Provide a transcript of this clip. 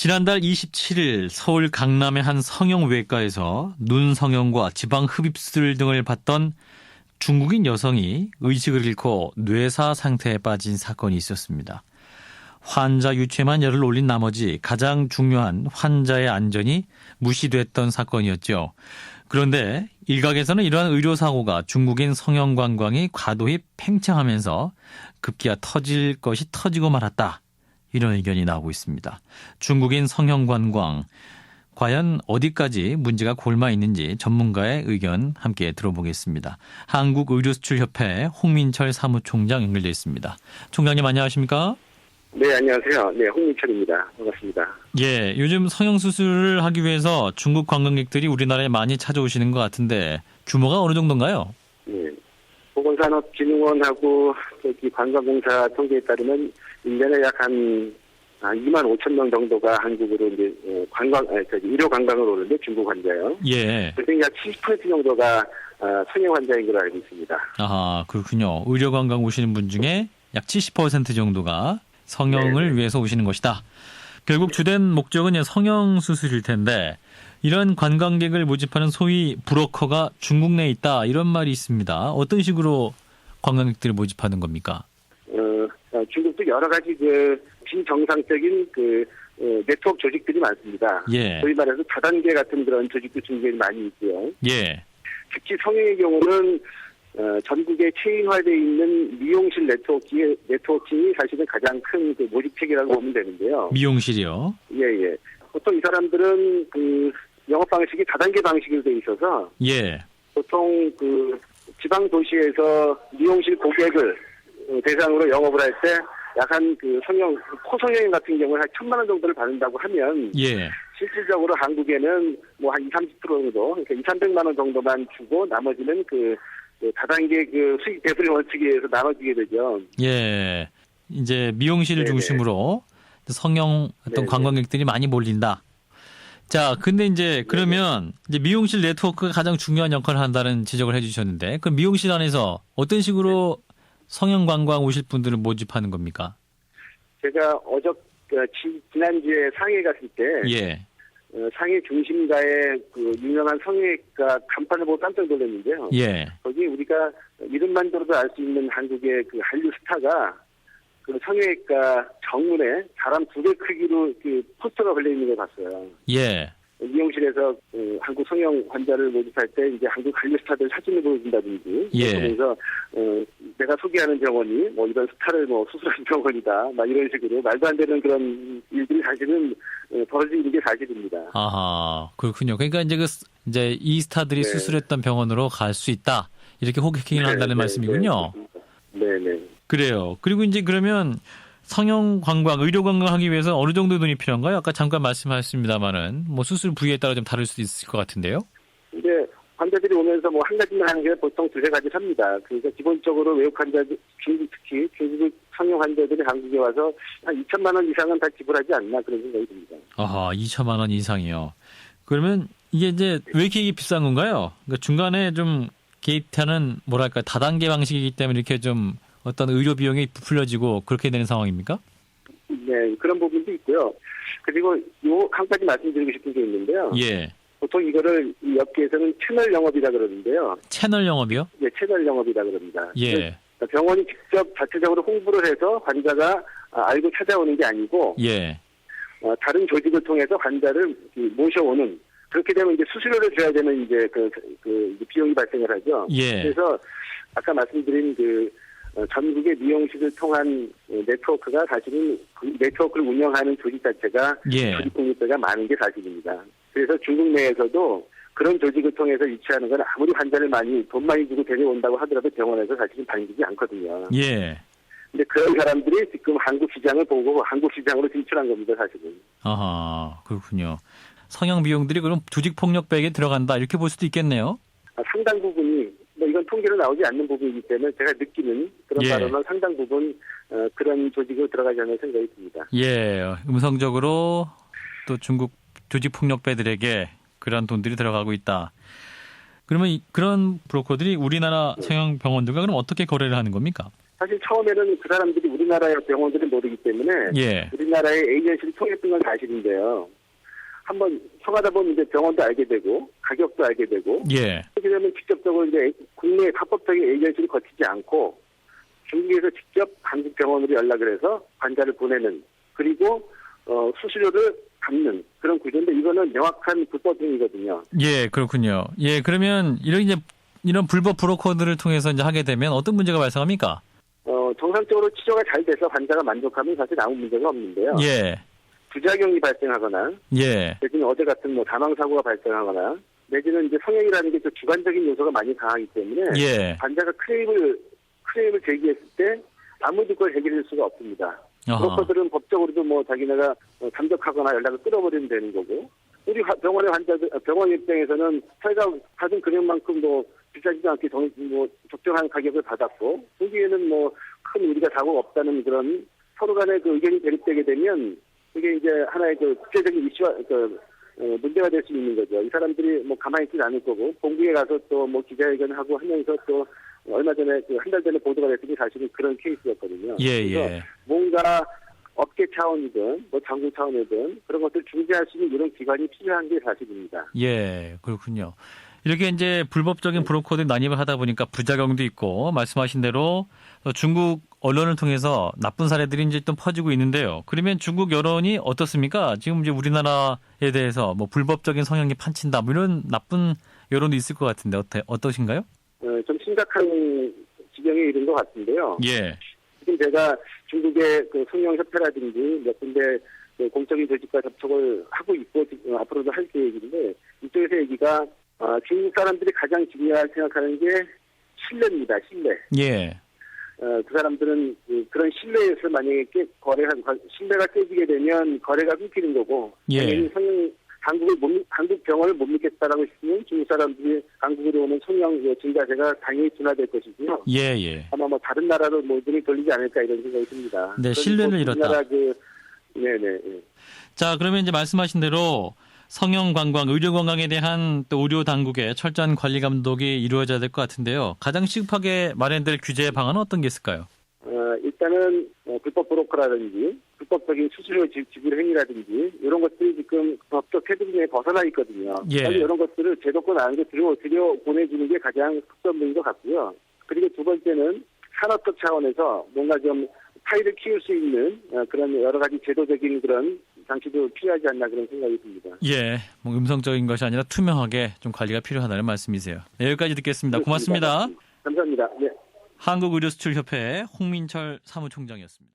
지난달 27일 서울 강남의 한 성형외과에서 눈 성형과 지방 흡입술 등을 받던 중국인 여성이 의식을 잃고 뇌사 상태에 빠진 사건이 있었습니다. 환자 유체만 열을 올린 나머지 가장 중요한 환자의 안전이 무시됐던 사건이었죠. 그런데 일각에서는 이러한 의료사고가 중국인 성형 관광이 과도히 팽창하면서 급기야 터질 것이 터지고 말았다. 이런 의견이 나오고 있습니다. 중국인 성형 관광, 과연 어디까지 문제가 골마 있는지 전문가의 의견 함께 들어보겠습니다. 한국의료수출협회 홍민철 사무총장 연결되어 있습니다. 총장님 안녕하십니까? 네, 안녕하세요. 네, 홍민철입니다. 반갑습니다. 예, 요즘 성형수술을 하기 위해서 중국 관광객들이 우리나라에 많이 찾아오시는 것 같은데 규모가 어느 정도인가요? 네, 보건산업진흥원하고 관광공사 통계에 따르면 1년에 약 한 2만 5천 명 정도가 한국으로 이제 의료 관광을 오는데 중국 환자요. 예. 그중에 약 70% 정도가 성형 환자인 걸로 알고 있습니다. 아, 그렇군요. 의료 관광 오시는 분 중에 약 70% 정도가 성형을 위해서 오시는 것이다. 결국 주된 목적은 성형 수술일 텐데 이런 관광객을 모집하는 소위 브로커가 중국 내에 있다 이런 말이 있습니다. 어떤 식으로 관광객들을 모집하는 겁니까? 중국도 여러 가지 비정상적인 네트워크 조직들이 많습니다. 예. 소위 말해서 다단계 같은 그런 조직도 중국에 많이 있고요. 예. 특히 성형의 경우는 전국에 체인화되어 있는 미용실 네트워킹이 사실은 가장 큰 모집책이라고 보면 되는데요. 미용실이요? 예. 보통 이 사람들은 영업 방식이 다단계 방식으로 되어 있어서 예. 보통 지방 도시에서 미용실 고객을 대상으로 영업을 할 때 약간 코성형 같은 경우는 한 1,000만 원 정도를 받는다고 하면 예. 실질적으로 한국에는 뭐 한 20-30% 정도, 그러니까 200-300만 원 정도만 주고 나머지는 다단계 수익 대풀이 원칙에 의해서 나눠지게 되죠. 예. 이제 미용실을 네네. 중심으로 성형 어떤 관광객들이 많이 몰린다. 자, 근데 이제 그러면 이제 미용실 네트워크가 가장 중요한 역할을 한다는 지적을 해주셨는데, 그럼 미용실 안에서 어떤 식으로 성형 관광 오실 분들을 모집하는 겁니까? 제가 지난주에 상해 갔을 때, 예. 상해 중심가에 유명한 성형외과 간판을 보고 깜짝 놀랐는데요. 예. 거기 우리가 이름만 들어도 알 수 있는 한국의 한류 스타가 성형외과 정문에 사람 2배 크기로 포스터가 걸려 있는 걸 봤어요. 예. 미용실에서 한국 성형 환자를 모집할 때 이제 한국 한류 스타들 사진을 보여준다든지, 예. 그래서 내가 소개하는 병원이 이런 스타를 수술하는 병원이다, 이런 식으로 말도 안 되는 그런 일들이 사실은 벌어지는 게 사실입니다. 아하, 그렇군요. 그러니까 이제 이 스타들이 수술했던 병원으로 갈 수 있다 이렇게 호객행위를 한다는 말씀이군요. 네네. 그래요. 그리고 이제 그러면 성형 관광, 의료 관광 하기 위해서 어느 정도 돈이 필요한가요? 아까 잠깐 말씀하셨습니다만은 수술 부위에 따라 좀 다를 수 있을 것 같은데요. 이제 환자들이 오면서 한 가지만 하는 게 보통 2-3가지 삽니다. 그러니까 기본적으로 외국 환자들, 특히 중국 성형 환자들이 한국에 와서 한 2천만 원 이상은 다 지불하지 않나 그런 생각이 듭니다. 아하, 2천만 원 이상이요. 그러면 이게 이제 왜 이렇게 비싼 건가요? 그러니까 중간에 좀 게이트하는 다단계 방식이기 때문에 이렇게 좀 어떤 의료 비용이 부풀려지고 그렇게 되는 상황입니까? 네, 그런 부분도 있고요. 그리고 한 가지 말씀드리고 싶은 게 있는데요. 예. 보통 이거를 이 업계에서는 채널 영업이라 그러는데요. 채널 영업이요? 네, 채널 영업이라 그럽니다. 예. 병원이 직접 자체적으로 홍보를 해서 환자가 알고 찾아오는 게 아니고, 예. 다른 조직을 통해서 환자를 모셔오는, 그렇게 되면 이제 수수료를 줘야 되는 이제 비용이 발생을 하죠. 예. 그래서 아까 말씀드린 전국의 미용실을 통한 네트워크가 사실은 그 네트워크를 운영하는 조직 자체가 조직 공급자가 많은 게 사실입니다. 그래서 중국 내에서도 그런 조직을 통해서 유치하는 건 아무리 환자를 돈 많이 주고 데려온다고 하더라도 병원에서 사실은 반기지 않거든요. 예. 근데 그런 사람들이 지금 한국 시장을 보고 한국 시장으로 진출한 겁니다, 사실은. 아하, 그렇군요. 성형 비용들이 그럼 조직 폭력배에 들어간다 이렇게 볼 수도 있겠네요. 상당 부분이 이건 통계로 나오지 않는 부분이기 때문에 제가 느끼는 그런 바로는 상당 부분 그런 조직으로 들어가지 않는 생각이 듭니다. 예, 음성적으로 또 중국 조직 폭력배들에게 그런 돈들이 들어가고 있다. 그러면 그런 브로커들이 우리나라 성형 병원들과 그럼 어떻게 거래를 하는 겁니까? 사실 처음에는 그 사람들이 우리나라의 병원들을 모르기 때문에 예. 우리나라의 에이전시를 통했던 건 사실인데요. 한번 통하다 보면 이제 병원도 알게 되고 가격도 알게 되고 예. 그렇게 되면 직접적으로 이제 국내 합법적인 에이전시를 거치지 않고 중국에서 직접 한국 병원으로 연락을 해서 환자를 보내는 그리고 수수료를 갚는 그런 구조인데 이거는 명확한 불법 행위거든요. 예, 그렇군요. 예, 그러면 이런 불법 브로커들을 통해서 이제 하게 되면 어떤 문제가 발생합니까? 정상적으로 치료가 잘 돼서 환자가 만족하면 사실 아무 문제가 없는데요. 예. 부작용이 발생하거나, 예. 내지는 어제 같은 사망 사고가 발생하거나, 내지는 이제 성형이라는 게 또 주관적인 요소가 많이 강하기 때문에 예. 환자가 크레임을 제기했을 때 아무도 그걸 해결할 수가 없습니다. 브로커들은 법적으로도 자기네가 잠적하거나 연락을 끊어버리면 되는 거고, 우리 병원의 병원 입장에서는 저희가 받은 금액만큼 비싸지도 않게 적정한 가격을 받았고, 거기에는 큰 우리가 사고가 없다는 그런 서로 간의 그 의견이 대립되게 되면, 그게 이제 하나의 국제적인 이슈와, 문제가 될 수 있는 거죠. 이 사람들이 가만히 있지 않을 거고, 본국에 가서 또 기자회견하고 하면서 또, 얼마 전에 한 달 전에 보도가 됐더니 사실은 그런 케이스였거든요. 예, 그래서 예. 뭔가 업계 차원이든 장부 차원이든 그런 것들 중재할 수 있는 이런 기관이 필요한 게 사실입니다. 예, 그렇군요. 이렇게 이제 불법적인 브로커들 난입을 하다 보니까 부작용도 있고 말씀하신 대로 중국 언론을 통해서 나쁜 사례들이 이제 좀 퍼지고 있는데요. 그러면 중국 여론이 어떻습니까? 지금 이제 우리나라에 대해서 불법적인 성향이 판친다 이런 나쁜 여론도 있을 것 같은데 어떠신가요? 좀 심각한 지경에 이른 것 같은데요. 예. 지금 제가 중국의 성형협회라든지 몇 군데 공적인 조직과 접촉을 하고 있고 앞으로도 할 계획인데 이쪽에서 얘기가 중국 사람들이 가장 중요하게 생각하는 게 신뢰입니다. 신뢰. 예. 그 사람들은 그런 신뢰에서 만약에 신뢰가 깨지게 되면 거래가 끊기는 거고 예. 당연히 한국 병원을 못 믿겠다라고 싶으면 중국 사람들이 한국으로 오는 성형 증가세가 당연히 둔화될 것이고요. 예. 아마 다른 나라로 눈이 돌리지 않을까 이런 생각이 듭니다. 네, 신뢰를 잃었다. 네네. 자, 그러면 이제 말씀하신 대로 성형 관광, 의료 관광에 대한 또 의료 당국의 철저한 관리 감독이 이루어져야 될 것 같은데요. 가장 시급하게 마련될 규제 방안은 어떤 게 있을까요? 일단은 불법 브로커라든지 불법적인 수수료 지불 행위라든지 이런 것들이 지금 법적 테두리에 벗어나 있거든요. 예. 이런 것들을 제도권 안에 들여 보내주는 게 가장 특선인 것 같고요. 그리고 두 번째는 산업적 차원에서 뭔가 좀 파이를 키울 수 있는 그런 여러 가지 제도적인 그런 장치도 필요하지 않나 그런 생각이 듭니다. 예, 음성적인 것이 아니라 투명하게 좀 관리가 필요하다는 말씀이세요. 네, 여기까지 듣겠습니다. 고맙습니다. 감사합니다. 네. 한국의료수출협회 홍민철 사무총장이었습니다.